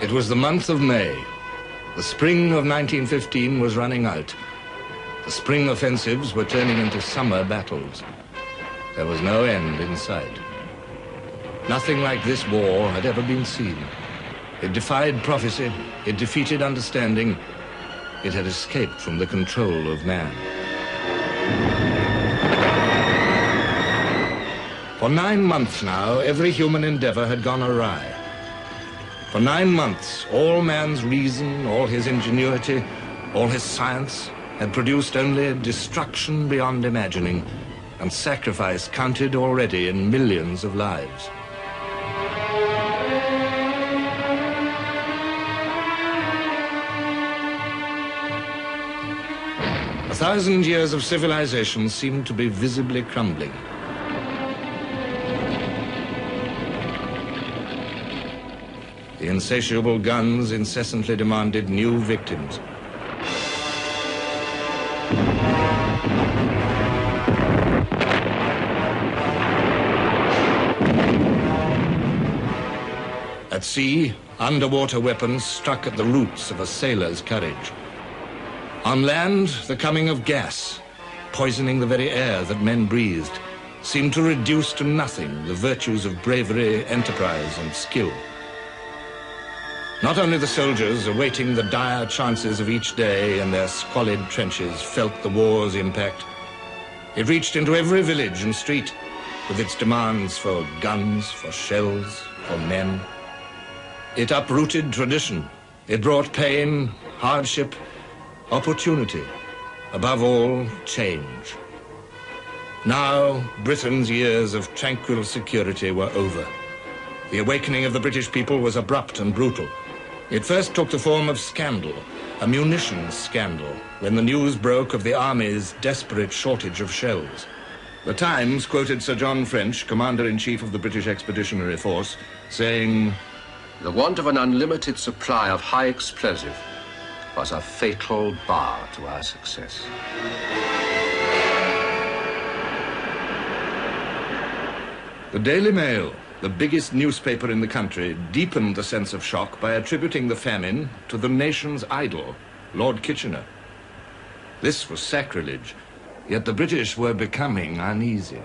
It was the month of May. The spring of 1915 was running out. The spring offensives were turning into summer battles. There was no end in sight. Nothing like this war had ever been seen. It defied prophecy, it defeated understanding, it had escaped from the control of man. For 9 months now, every human endeavor had gone awry. For 9 months, all man's reason, all his ingenuity, all his science had produced only destruction beyond imagining, and sacrifice counted already in millions of lives. A 1,000 years of civilization seemed to be visibly crumbling. The insatiable guns incessantly demanded new victims. At sea, underwater weapons struck at the roots of a sailor's courage. On land, the coming of gas, poisoning the very air that men breathed, seemed to reduce to nothing the virtues of bravery, enterprise, and skill. Not only the soldiers awaiting the dire chances of each day in their squalid trenches felt the war's impact. It reached into every village and street with its demands for guns, for shells, for men. It uprooted tradition. It brought pain, hardship, opportunity, above all, change. Now, Britain's years of tranquil security were over. The awakening of the British people was abrupt and brutal. It first took the form of scandal, a munitions scandal, when the news broke of the Army's desperate shortage of shells. The Times quoted Sir John French, Commander-in-Chief of the British Expeditionary Force, saying, "The want of an unlimited supply of high explosive was a fatal bar to our success." The Daily Mail, the biggest newspaper in the country, deepened the sense of shock by attributing the famine to the nation's idol, Lord Kitchener. This was sacrilege, yet the British were becoming uneasy.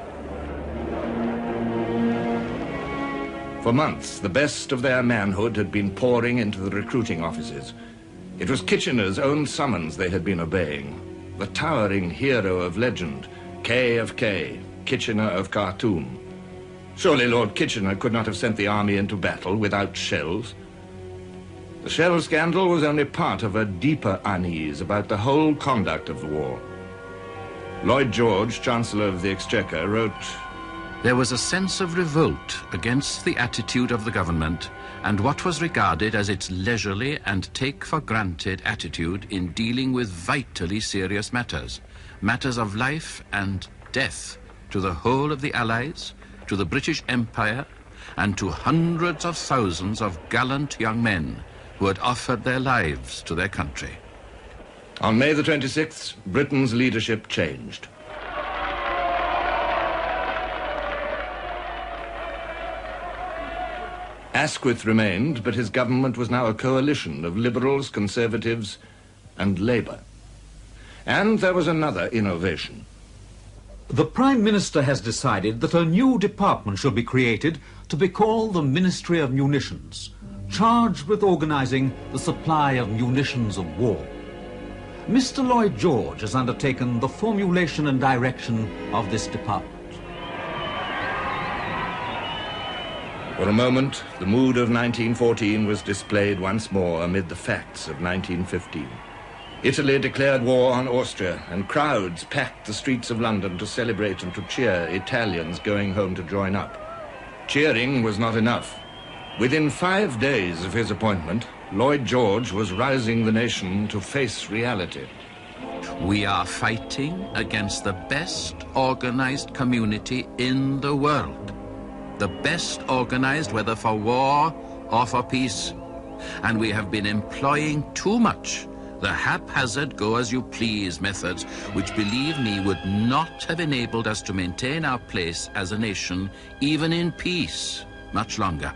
For months, the best of their manhood had been pouring into the recruiting offices. It was Kitchener's own summons they had been obeying. The towering hero of legend, K of K, Kitchener of Khartoum. Surely Lord Kitchener could not have sent the army into battle without shells. The shell scandal was only part of a deeper unease about the whole conduct of the war. Lloyd George, Chancellor of the Exchequer, wrote, "There was a sense of revolt against the attitude of the government and what was regarded as its leisurely and take-for-granted attitude in dealing with vitally serious matters, matters of life and death to the whole of the Allies, to the British Empire, and to hundreds of thousands of gallant young men who had offered their lives to their country." On May the 26th, Britain's leadership changed. Asquith remained, but his government was now a coalition of Liberals, Conservatives, and Labour. And there was another innovation. The Prime Minister has decided that a new department shall be created to be called the Ministry of Munitions, charged with organising the supply of munitions of war. Mr. Lloyd George has undertaken the formulation and direction of this department. For a moment, the mood of 1914 was displayed once more amid the facts of 1915. Italy declared war on Austria, and crowds packed the streets of London to celebrate and to cheer Italians going home to join up. Cheering was not enough. Within 5 days of his appointment, Lloyd George was rousing the nation to face reality. "We are fighting against the best organized community in the world. The best organized whether for war or for peace. And we have been employing too much the haphazard go-as-you-please methods, which, believe me, would not have enabled us to maintain our place as a nation, even in peace, much longer.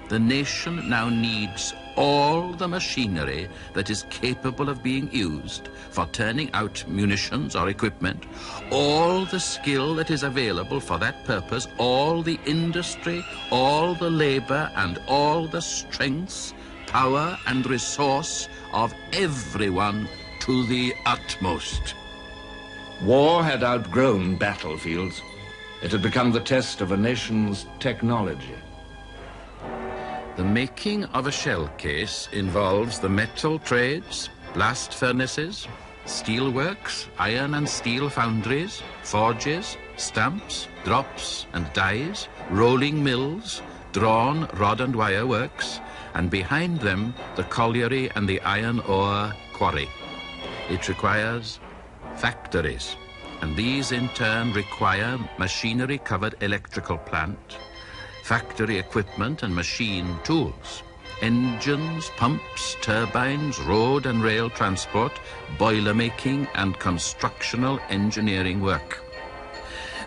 The nation now needs all the machinery that is capable of being used for turning out munitions or equipment, all the skill that is available for that purpose, all the industry, all the labor, and all the strength, power, and resource of everyone to the utmost. War had outgrown battlefields. It had become the test of a nation's technology. The making of a shell case involves the metal trades, blast furnaces, steel works, iron and steel foundries, forges, stamps, drops and dies, rolling mills, drawn rod and wire works, and behind them the colliery and the iron ore quarry. It requires factories, and these in turn require machinery-covered electrical plant, factory equipment and machine tools, engines, pumps, turbines, road and rail transport, boiler making and constructional engineering work.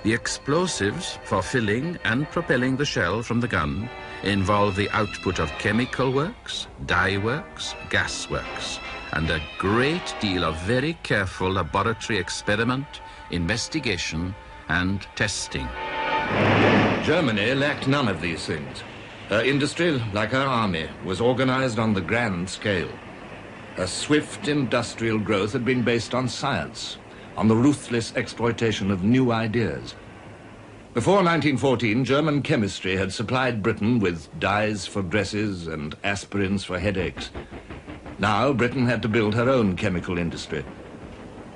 The explosives for filling and propelling the shell from the gun involve the output of chemical works, dye works, gas works, and a great deal of very careful laboratory experiment, investigation, and testing. Germany lacked none of these things. Her industry, like her army, was organized on the grand scale. Her swift industrial growth had been based on science, on the ruthless exploitation of new ideas. Before 1914, German chemistry had supplied Britain with dyes for dresses and aspirins for headaches. Now Britain had to build her own chemical industry.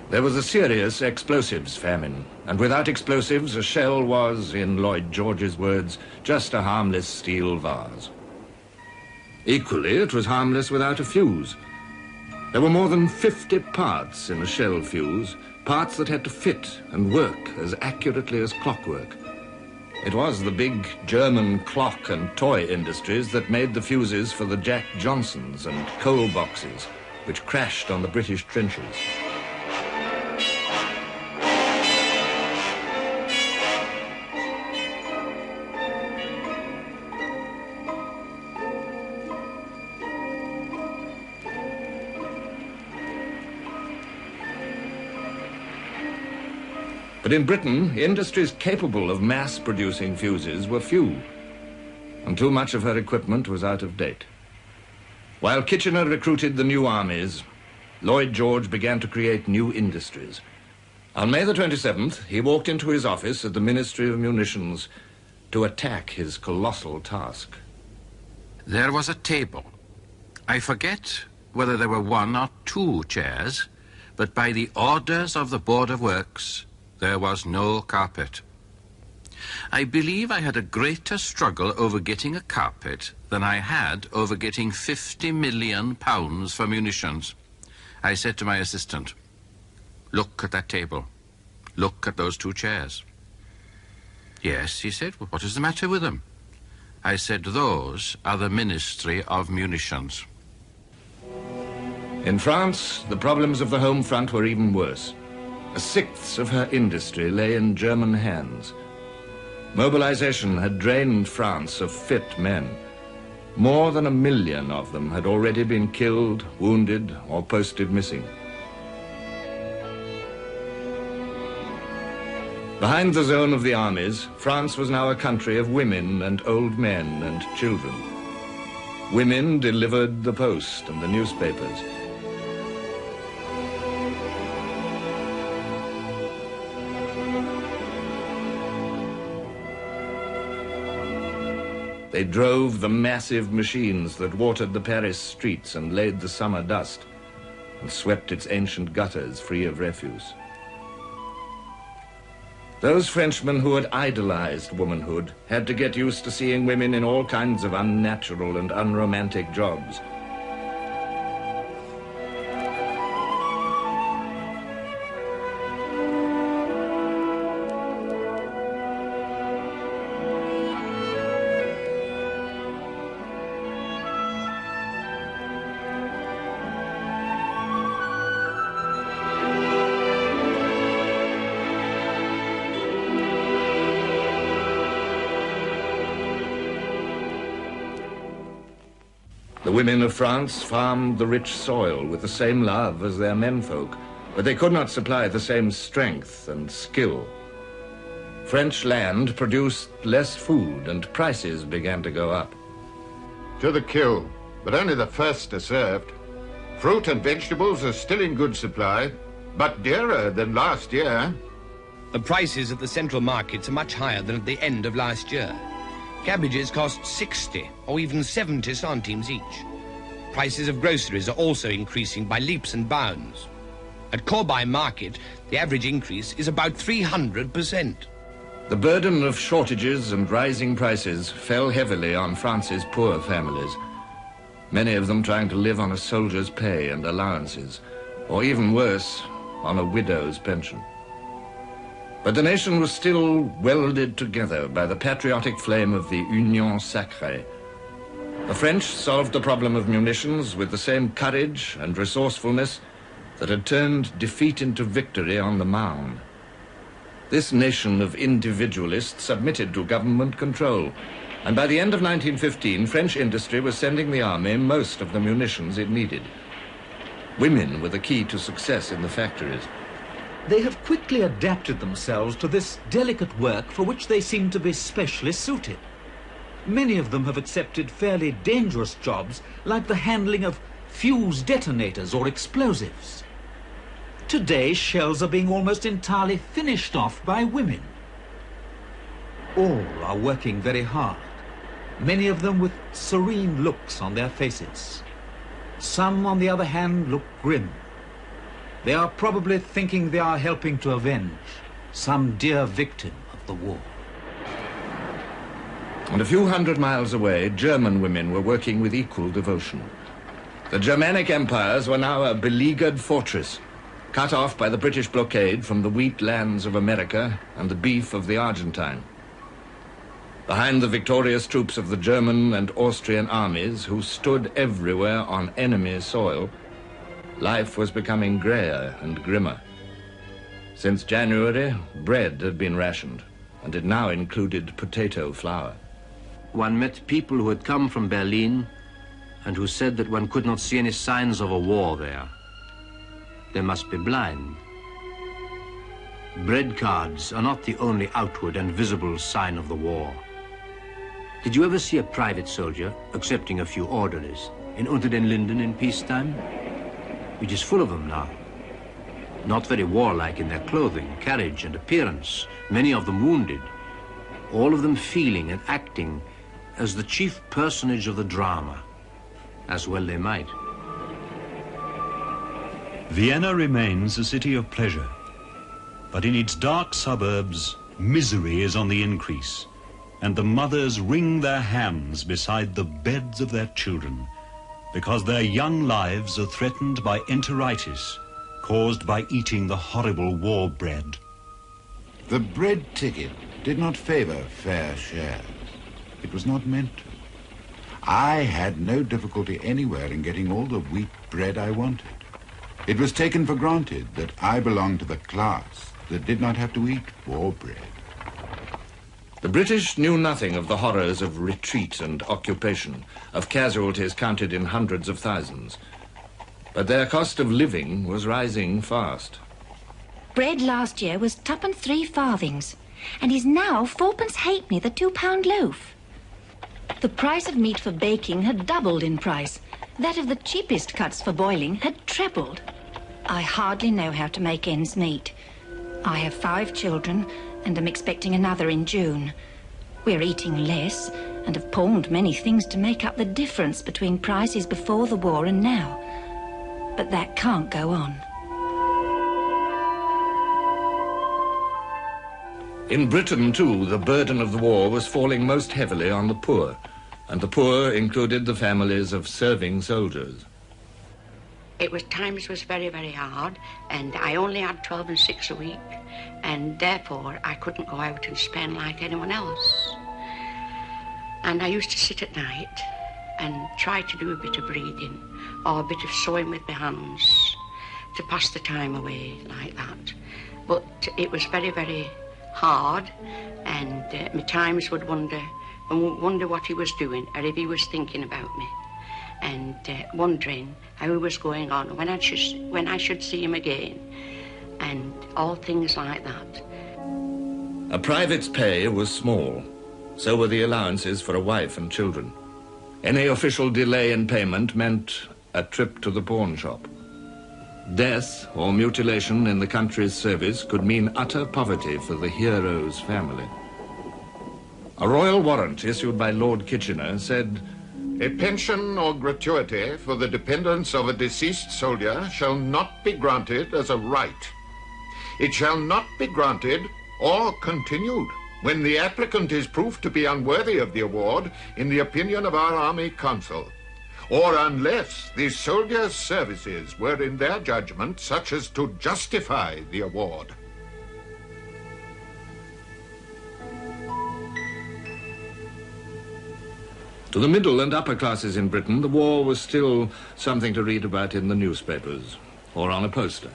There was a serious explosives famine, and without explosives, a shell was, in Lloyd George's words, just a harmless steel vase. Equally, it was harmless without a fuse. There were more than 50 parts in a shell fuse, parts that had to fit and work as accurately as clockwork. It was the big German clock and toy industries that made the fuses for the Jack Johnsons and coal boxes, which crashed on the British trenches. But in Britain, industries capable of mass-producing fuses were few, and too much of her equipment was out of date. While Kitchener recruited the new armies, Lloyd George began to create new industries. On May the 27th, he walked into his office at the Ministry of Munitions to attack his colossal task. There was a table. I forget whether there were 1 or 2 chairs, but by the orders of the Board of Works, there was no carpet. I believe I had a greater struggle over getting a carpet than I had over getting £50 million for munitions. I said to my assistant, "Look at that table. Look at those 2 chairs." "Yes," he said. "Well, what is the matter with them?" I said, "Those are the Ministry of Munitions." In France, the problems of the home front were even worse. 1/6 of her industry lay in German hands. Mobilization had drained France of fit men. More than 1 million of them had already been killed, wounded, or posted missing. Behind the zone of the armies, France was now a country of women and old men and children. Women delivered the post and the newspapers. They drove the massive machines that watered the Paris streets and laid the summer dust and swept its ancient gutters free of refuse. Those Frenchmen who had idolized womanhood had to get used to seeing women in all kinds of unnatural and unromantic jobs. The women of France farmed the rich soil with the same love as their menfolk, but they could not supply the same strength and skill. French land produced less food and prices began to go up. To the kill, but only the first are served. Fruit and vegetables are still in good supply, but dearer than last year. The prices at the central markets are much higher than at the end of last year. Cabbages cost 60 or even 70 centimes each. Prices of groceries are also increasing by leaps and bounds. At Corbeil Market, the average increase is about 300%. The burden of shortages and rising prices fell heavily on France's poor families, many of them trying to live on a soldier's pay and allowances, or even worse, on a widow's pension. But the nation was still welded together by the patriotic flame of the Union Sacrée. The French solved the problem of munitions with the same courage and resourcefulness that had turned defeat into victory on the Marne. This nation of individualists submitted to government control, and by the end of 1915, French industry was sending the army most of the munitions it needed. Women were the key to success in the factories. They have quickly adapted themselves to this delicate work for which they seem to be specially suited. Many of them have accepted fairly dangerous jobs like the handling of fuse detonators or explosives. Today, shells are being almost entirely finished off by women. All are working very hard, many of them with serene looks on their faces. Some, on the other hand, look grim. They are probably thinking they are helping to avenge some dear victim of the war. And a few hundred miles away, German women were working with equal devotion. The Germanic empires were now a beleaguered fortress, cut off by the British blockade from the wheat lands of America and the beef of the Argentine. Behind the victorious troops of the German and Austrian armies, who stood everywhere on enemy soil, life was becoming grayer and grimmer. Since January, bread had been rationed, and it now included potato flour. One met people who had come from Berlin and who said that one could not see any signs of a war there. They must be blind. Bread cards are not the only outward and visible sign of the war. Did you ever see a private soldier, excepting a few orderlies, in Unter den Linden in peacetime? It is full of them now. Not very warlike in their clothing, carriage, and appearance, many of them wounded, all of them feeling and acting as the chief personage of the drama, as well they might. Vienna remains a city of pleasure, but in its dark suburbs, misery is on the increase, and the mothers wring their hands beside the beds of their children because their young lives are threatened by enteritis caused by eating the horrible war bread. The bread ticket did not favor fair shares. It was not meant to. I had no difficulty anywhere in getting all the wheat bread I wanted. It was taken for granted that I belonged to the class that did not have to eat war bread. The British knew nothing of the horrors of retreat and occupation, of casualties counted in hundreds of thousands. But their cost of living was rising fast. Bread last year was 2.75, and is now 4 halfpenny the £2 loaf. The price of meat for baking had doubled in price. That of the cheapest cuts for boiling had trebled. I hardly know how to make ends meet. I have 5 children and am expecting another in June. We're eating less and have pawned many things to make up the difference between prices before the war and now. But that can't go on. In Britain, too, the burden of the war was falling most heavily on the poor, and the poor included the families of serving soldiers. Times was very, very hard, and I only had 12 and 6 a week, and therefore I couldn't go out and spend like anyone else. And I used to sit at night and try to do a bit of breathing or a bit of sewing with my hands to pass the time away like that. But it was very, very hard, and my times would wonder what he was doing or if he was thinking about me. and wondering how he was going on, when I should see him again, and all things like that. A private's pay was small. So were the allowances for a wife and children. Any official delay in payment meant a trip to the pawn shop. Death or mutilation in the country's service could mean utter poverty for the hero's family. A royal warrant issued by Lord Kitchener said, "A pension or gratuity for the dependents of a deceased soldier shall not be granted as a right. It shall not be granted or continued when the applicant is proved to be unworthy of the award in the opinion of our Army Council, or unless the soldier's services were in their judgment such as to justify the award." To the middle and upper classes in Britain, the war was still something to read about in the newspapers or on a poster.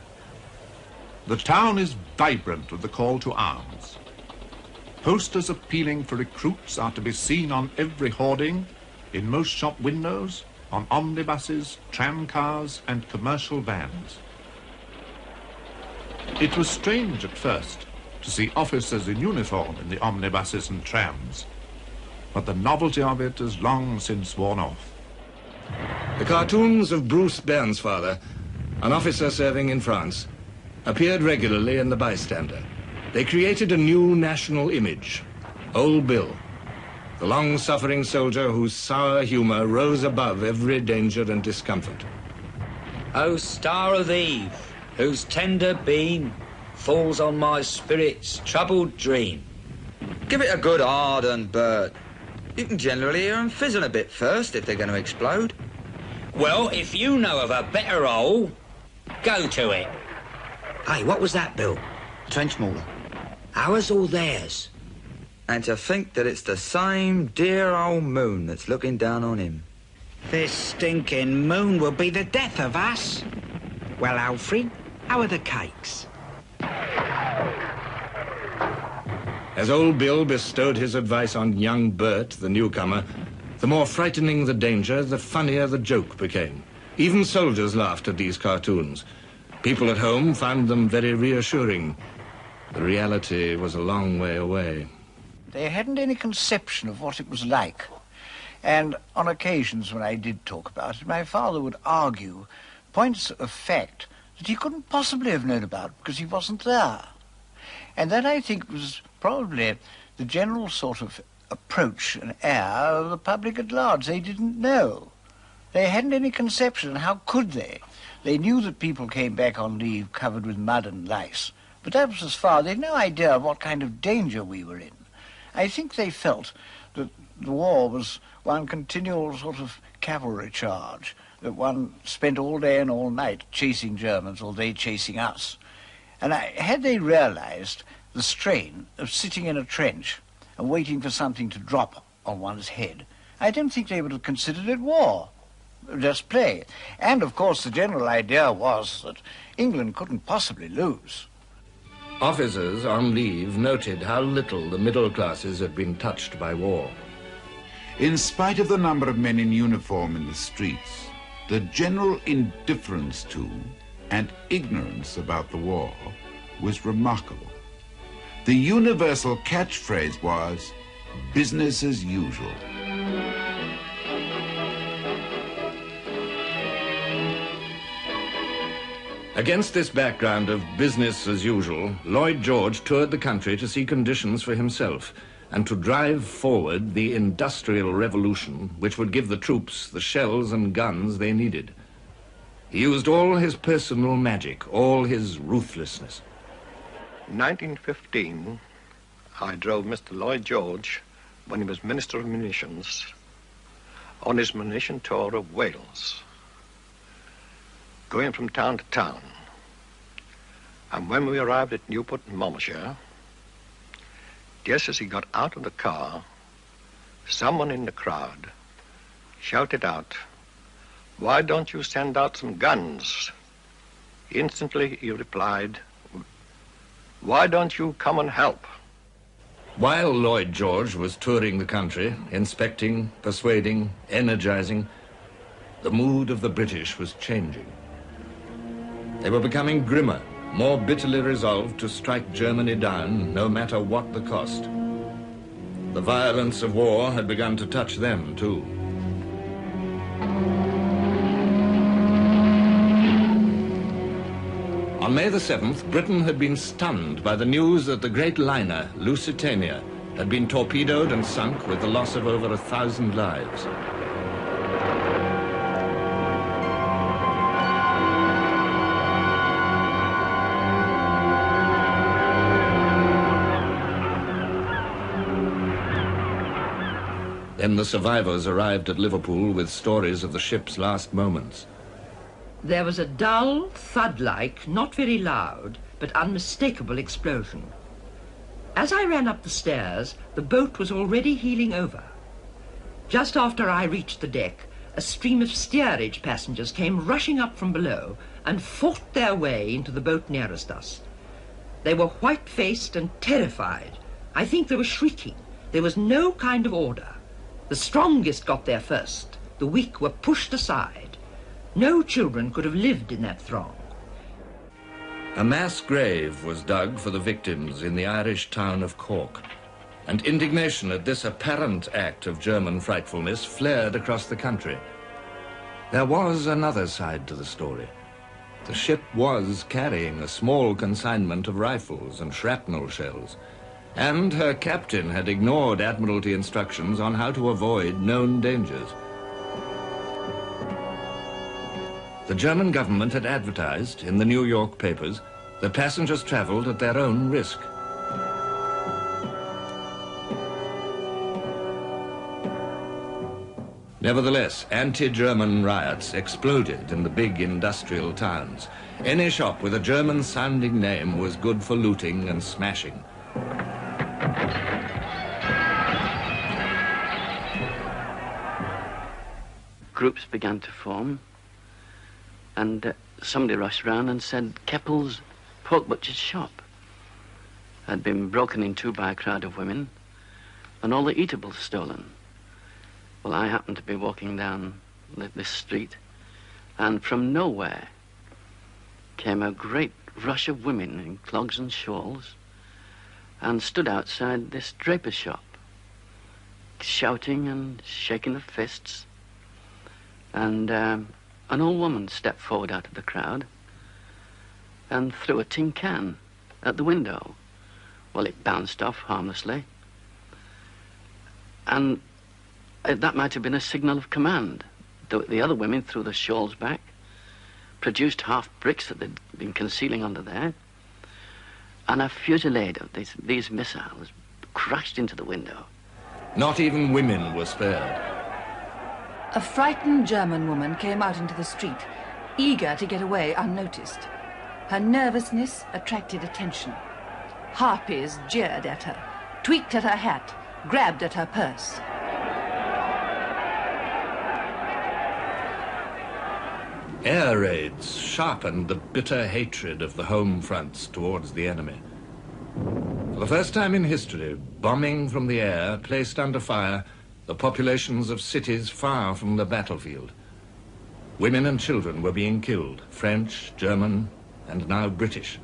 The town is vibrant with the call to arms. Posters appealing for recruits are to be seen on every hoarding, in most shop windows, on omnibuses, tramcars, and commercial vans. It was strange at first to see officers in uniform in the omnibuses and trams, but the novelty of it has long since worn off. The cartoons of Bruce Bairnsfather, an officer serving in France, appeared regularly in the Bystander. They created a new national image, Old Bill, the long-suffering soldier whose sour humour rose above every danger and discomfort. O star of eve, whose tender beam falls on my spirit's troubled dream. Give it a good ardent bird. You can generally hear them fizzle a bit first if they're going to explode. Well, if you know of a better hole, go to it. Hey, what was that, Bill? Trench mortar. Ours or theirs? And to think that it's the same dear old moon that's looking down on him. This stinking moon will be the death of us. Well, Alfred, how are the cakes? As Old Bill bestowed his advice on young Bert, the newcomer, the more frightening the danger, the funnier the joke became. Even soldiers laughed at these cartoons. People at home found them very reassuring. The reality was a long way away. They hadn't any conception of what it was like. And on occasions when I did talk about it, my father would argue points of fact that he couldn't possibly have known about because he wasn't there. And that, I think, was probably the general sort of approach and air of the public at large. They didn't know. They hadn't any conception, and how could they? They knew that people came back on leave covered with mud and lice, but that was as far. They had no idea of what kind of danger we were in. I think they felt that the war was one continual sort of cavalry charge, that one spent all day and all night chasing Germans, or they chasing us. And had they realized the strain of sitting in a trench and waiting for something to drop on one's head, I don't think they would have considered it war. Just play. And, of course, the general idea was that England couldn't possibly lose. Officers on leave noted how little the middle classes had been touched by war. In spite of the number of men in uniform in the streets, the general indifference to and ignorance about the war was remarkable. The universal catchphrase was, business as usual. Against this background of business as usual, Lloyd George toured the country to see conditions for himself and to drive forward the industrial revolution which would give the troops the shells and guns they needed. He used all his personal magic, all his ruthlessness. In 1915, I drove Mr. Lloyd George, when he was Minister of Munitions, on his munition tour of Wales, going from town to town. And when we arrived at Newport in Monmouthshire, just as he got out of the car, someone in the crowd shouted out, "Why don't you send out some guns?" Instantly he replied, "Why don't you come and help?" While Lloyd George was touring the country, inspecting, persuading, energizing, The mood of the British was changing. They were becoming grimmer, more bitterly resolved to strike Germany down, no matter what the cost. The violence of war had begun to touch them, too. On May the 7th, Britain had been stunned by the news that the great liner, Lusitania, had been torpedoed and sunk with the loss of over 1,000 lives. Then the survivors arrived at Liverpool with stories of the ship's last moments. There was a dull, thud-like, not very loud, but unmistakable explosion. As I ran up the stairs, the boat was already heeling over. Just after I reached the deck, a stream of steerage passengers came rushing up from below and fought their way into the boat nearest us. They were white-faced and terrified. I think they were shrieking. There was no kind of order. The strongest got there first. The weak were pushed aside. No children could have lived in that throng. A mass grave was dug for the victims in the Irish town of Cork, and indignation at this apparent act of German frightfulness flared across the country. There was another side to the story. The ship was carrying a small consignment of rifles and shrapnel shells, and her captain had ignored Admiralty instructions on how to avoid known dangers. The German government had advertised in the New York papers that passengers traveled at their own risk. Nevertheless, anti-German riots exploded in the big industrial towns. Any shop with a German-sounding name was good for looting and smashing. Groups began to form, and somebody rushed round and said Keppel's pork butcher's shop had been broken into by a crowd of women and all the eatables stolen. Well, I happened to be walking down this street, and from nowhere came a great rush of women in clogs and shawls and stood outside this draper's shop, shouting and shaking their fists. And an old woman stepped forward out of the crowd and threw a tin can at the window. Well, it bounced off harmlessly, and that might have been a signal of command. The other women threw the shawls back, produced half bricks that they'd been concealing under there, and a fusillade of these missiles crashed into the window. Not even women were spared. A frightened German woman came out into the street, eager to get away unnoticed. Her nervousness attracted attention. Harpies jeered at her, tweaked at her hat, grabbed at her purse. Air raids sharpened the bitter hatred of the home fronts towards the enemy. For the first time in history, bombing from the air placed under fire the populations of cities far from the battlefield. Women and children were being killed, French, German, and now British.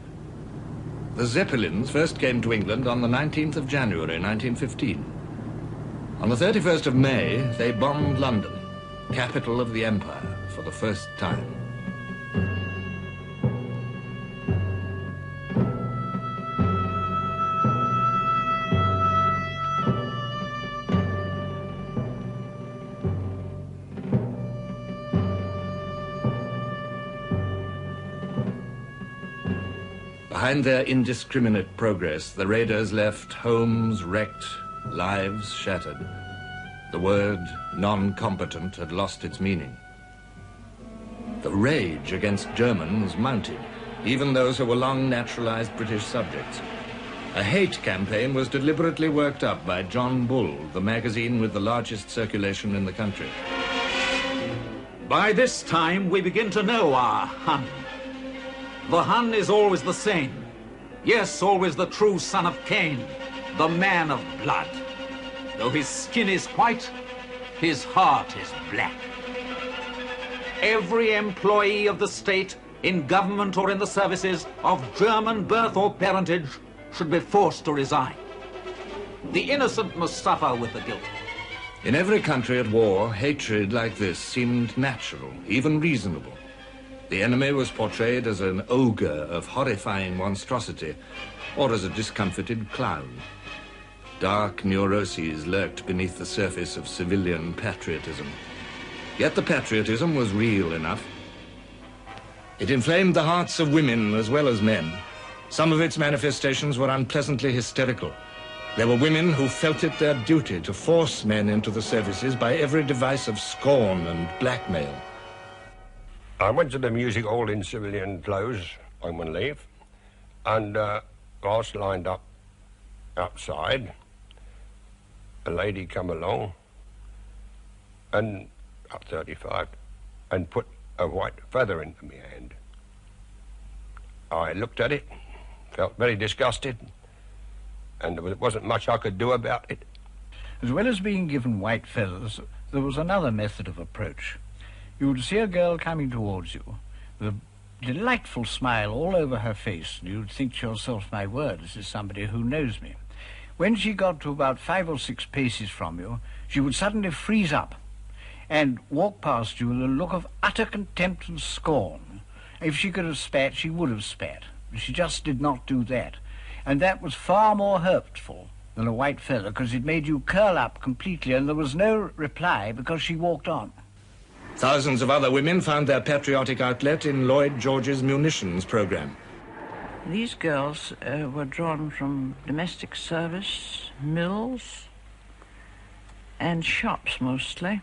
The Zeppelins first came to England on the 19th of January, 1915. On the 31st of May, they bombed London, capital of the empire, for the first time. Behind their indiscriminate progress, the raiders left homes wrecked, lives shattered. The word non-combatant had lost its meaning. The rage against Germans mounted, even those who were long naturalized British subjects. A hate campaign was deliberately worked up by John Bull, the magazine with the largest circulation in the country. By this time, we begin to know our Hun. The Hun is always the same. Yes, always the true son of Cain, the man of blood. Though his skin is white, his heart is black. every employee of the state, in government or in the services, of German birth or parentage, should be forced to resign. The innocent must suffer with the guilty. In every country at war, hatred like this seemed natural, even reasonable. The enemy was portrayed as an ogre of horrifying monstrosity, or as a discomfited clown. Dark neuroses lurked beneath the surface of civilian patriotism. Yet the patriotism was real enough. It inflamed the hearts of women as well as men. Some of its manifestations were unpleasantly hysterical. There were women who felt it their duty to force men into the services by every device of scorn and blackmail. I went to the music hall in civilian clothes on one leave, and whilst lined up outside, a lady come along, and up 35, and put a white feather into my hand. I looked at it, felt very disgusted, and there wasn't much I could do about it. As well as being given white feathers, there was another method of approach. You would see a girl coming towards you with a delightful smile all over her face, and you'd think to yourself, my word, this is somebody who knows me. When she got to about 5 or 6 paces from you, she would suddenly freeze up and walk past you with a look of utter contempt and scorn. If she could have spat, she would have spat. But she just did not do that. And that was far more hurtful than a white feather, because it made you curl up completely, and there was no reply because she walked on. Thousands of other women found their patriotic outlet in Lloyd George's munitions program. These girls were drawn from domestic service, mills, and shops mostly.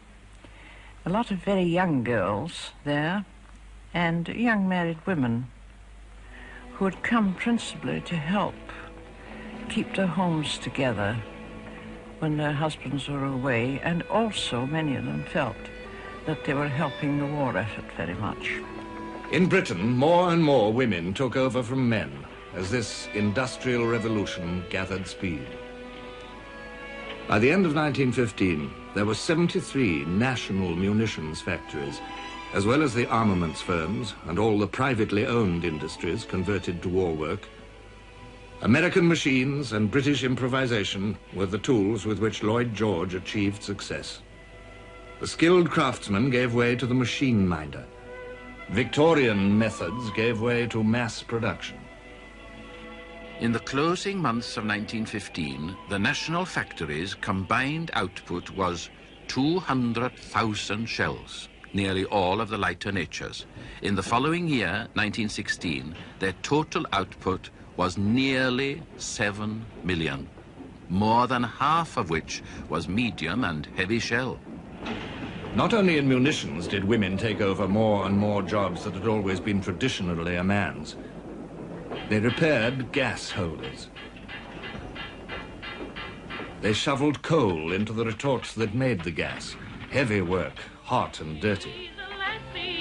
A lot of very young girls there, and young married women who had come principally to help keep their homes together when their husbands were away, and also many of them felt that they were helping the war effort very much. In Britain, more and more women took over from men as this industrial revolution gathered speed. By the end of 1915, there were 73 national munitions factories, as well as the armaments firms and all the privately owned industries converted to war work. American machines and British improvisation were the tools with which Lloyd George achieved success. The skilled craftsman gave way to the machine minder. Victorian methods gave way to mass production. In the closing months of 1915, the national factories' combined output was 200,000 shells, nearly all of the lighter natures. In the following year, 1916, their total output was nearly 7 million, more than half of which was medium and heavy shell. Not only in munitions did women take over more and more jobs that had always been traditionally a man's. They repaired gas holders. They shoveled coal into the retorts that made the gas. Heavy work, hot and dirty.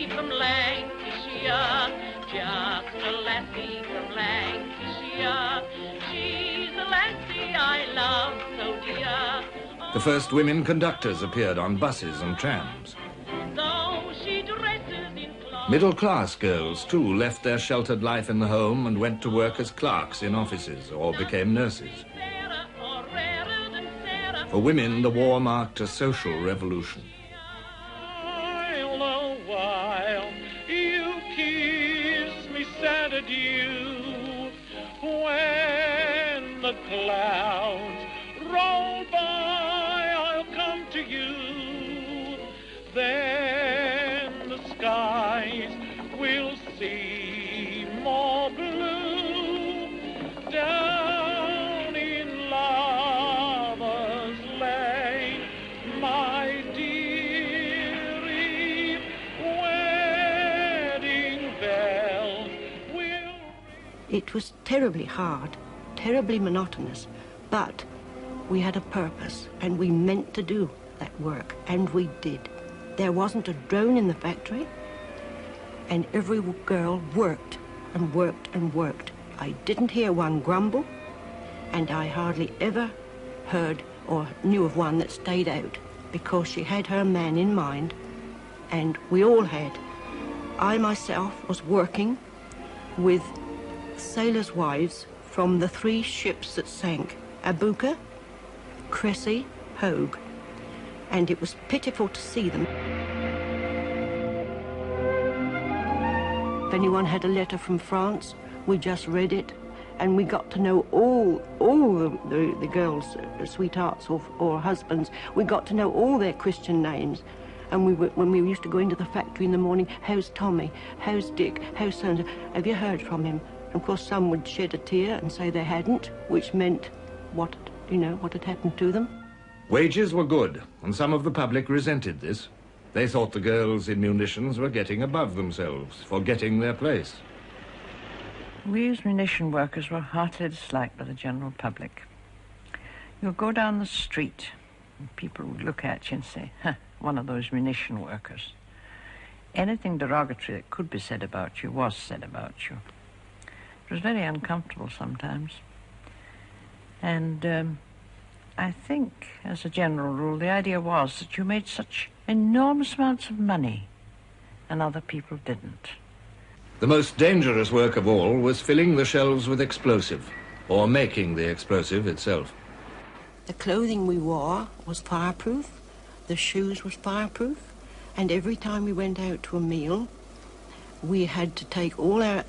From Lancashire, just a lassie from Lancashire. She's a lassie I love so dear. The first women conductors appeared on buses and trams. Though she dresses in clothes. Middle-class girls, too, left their sheltered life in the home and went to work as clerks in offices or became nurses. For women, the war marked a social revolution. Sad adieu when the clouds roll by, I'll come to you, then the skies will seem more blue down in Lover's Lane, my dearie, wedding bells. It was terribly hard, terribly monotonous, but we had a purpose and we meant to do that work, and we did. There wasn't a drone in the factory, and every girl worked and worked and worked. I didn't hear one grumble, and I hardly ever heard or knew of one that stayed out, because she had her man in mind and we all had. I myself was working with sailors' wives from the 3 ships that sank, Abuka, Cressy, Hogue, and it was pitiful to see them. If anyone had a letter from France, we just read it, and we got to know all the girls' sweethearts or husbands. We got to know all their Christian names. And when we used to go into the factory in the morning, how's Tommy? How's Dick? How's so-and-so? Have you heard from him? And of course, some would shed a tear and say they hadn't, which meant what had happened to them. Wages were good, and some of the public resented this. They thought the girls in munitions were getting above themselves, forgetting their place. We as munition workers were heartily disliked by the general public. You'll go down the street, and people would look at you and say, "Huh, one of those munition workers." Anything derogatory that could be said about you was said about you. It was very uncomfortable sometimes. And I think, as a general rule, the idea was that you made such enormous amounts of money and other people didn't. The most dangerous work of all was filling the shelves with explosive, or making the explosive itself. The clothing we wore was fireproof, the shoes was fireproof, and every time we went out to a meal, we had to take all our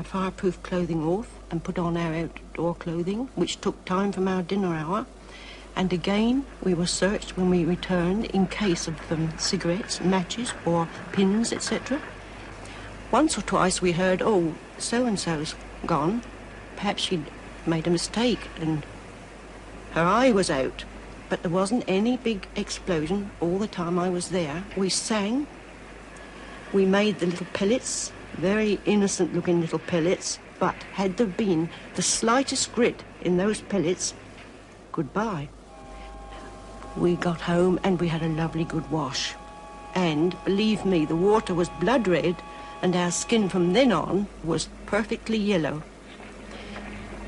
fireproof clothing off and put on our outdoor clothing, which took time from our dinner hour. And again, we were searched when we returned in case of cigarettes, matches, or pins, etc. Once or twice we heard, "Oh, so-and-so's gone. Perhaps she'd made a mistake and her eye was out." But there wasn't any big explosion all the time I was there. We sang. We made the little pellets, very innocent-looking little pellets, but had there been the slightest grit in those pellets, goodbye. We got home and we had a lovely good wash. And, believe me, the water was blood red and our skin from then on was perfectly yellow.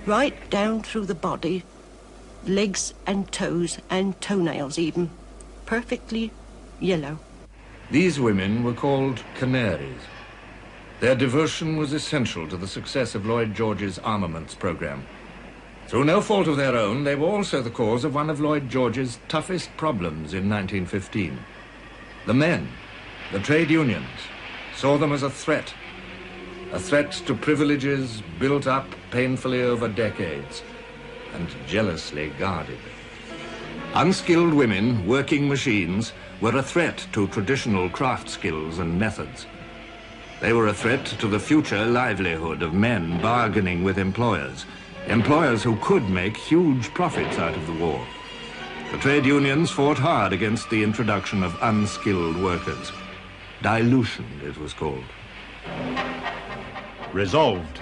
Right down through the body, legs and toes and toenails even, perfectly yellow. These women were called canaries. Their devotion was essential to the success of Lloyd George's armaments program. Through no fault of their own, they were also the cause of one of Lloyd George's toughest problems in 1915. The men, the trade unions, saw them as a threat to privileges built up painfully over decades and jealously guarded. Unskilled women working machines were a threat to traditional craft skills and methods. They were a threat to the future livelihood of men bargaining with employers who could make huge profits out of the war. The trade unions fought hard against the introduction of unskilled workers. Dilution, it was called. Resolved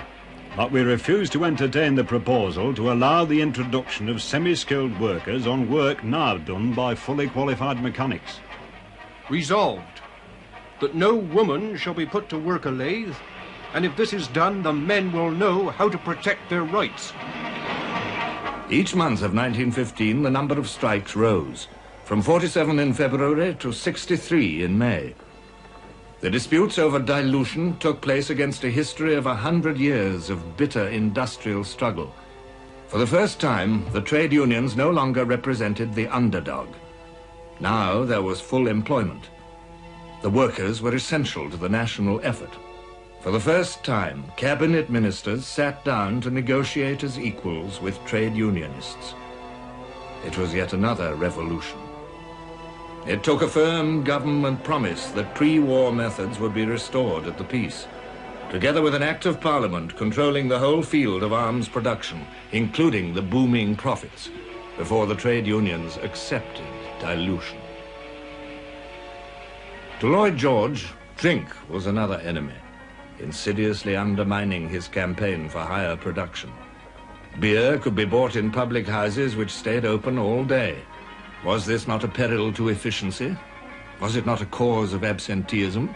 that we refuse to entertain the proposal to allow the introduction of semi-skilled workers on work now done by fully qualified mechanics. Resolved that no woman shall be put to work a lathe, and if this is done, the men will know how to protect their rights. Each month of 1915, the number of strikes rose, from 47 in February to 63 in May. The disputes over dilution took place against a history of 100 years of bitter industrial struggle. For the first time, the trade unions no longer represented the underdog. Now there was full employment. The workers were essential to the national effort. For the first time, cabinet ministers sat down to negotiate as equals with trade unionists. It was yet another revolution. It took a firm government promise that pre-war methods would be restored at the peace, together with an act of parliament controlling the whole field of arms production, including the booming profits, before the trade unions accepted dilution. To Lloyd George, drink was another enemy, insidiously undermining his campaign for higher production. Beer could be bought in public houses which stayed open all day. Was this not a peril to efficiency? Was it not a cause of absenteeism?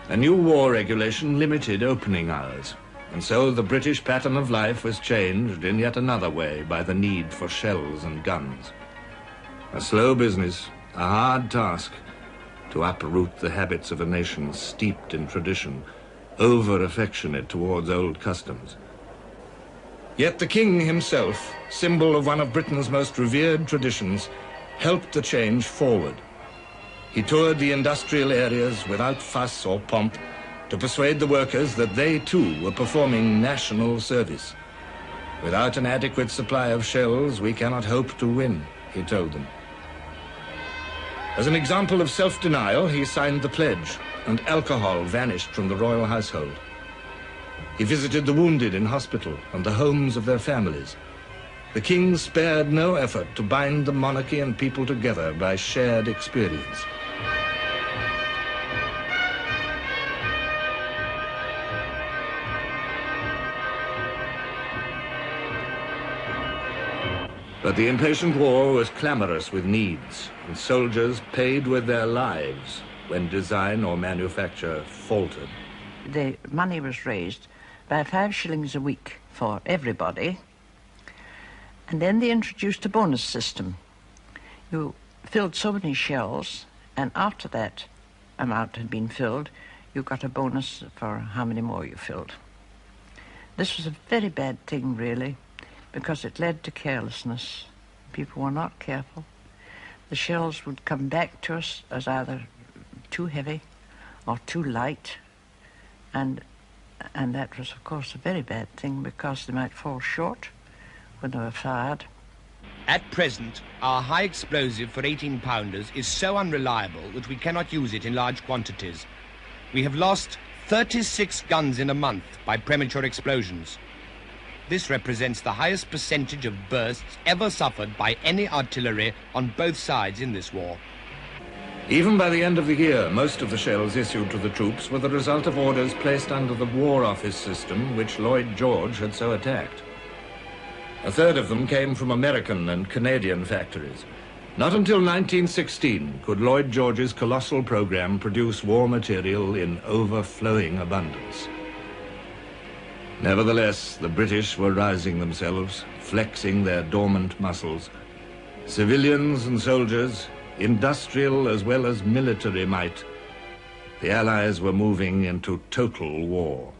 A new war regulation limited opening hours, and so the British pattern of life was changed in yet another way by the need for shells and guns. A slow business, a hard task, to uproot the habits of a nation steeped in tradition, over-affectionate towards old customs. Yet the king himself, symbol of one of Britain's most revered traditions, helped the change forward. He toured the industrial areas without fuss or pomp to persuade the workers that they too were performing national service. Without an adequate supply of shells, we cannot hope to win, he told them. As an example of self-denial, he signed the pledge, and alcohol vanished from the royal household. He visited the wounded in hospital and the homes of their families. The king spared no effort to bind the monarchy and people together by shared experience. But the impatient war was clamorous with needs, and soldiers paid with their lives when design or manufacture faltered. The money was raised by 5 shillings a week for everybody, and then they introduced a bonus system. You filled so many shells, and after that amount had been filled, you got a bonus for how many more you filled. This was a very bad thing, really, because it led to carelessness. People were not careful. The shells would come back to us as either too heavy or too light, and that was, of course, a very bad thing because they might fall short when they were fired. At present, our high explosive for 18-pounders is so unreliable that we cannot use it in large quantities. We have lost 36 guns in a month by premature explosions. This represents the highest percentage of bursts ever suffered by any artillery on both sides in this war. Even by the end of the year, most of the shells issued to the troops were the result of orders placed under the War Office system which Lloyd George had so attacked. A third of them came from American and Canadian factories. Not until 1916 could Lloyd George's colossal program produce war material in overflowing abundance. Nevertheless, the British were rising themselves, flexing their dormant muscles. Civilians and soldiers, industrial as well as military might, the Allies were moving into total war.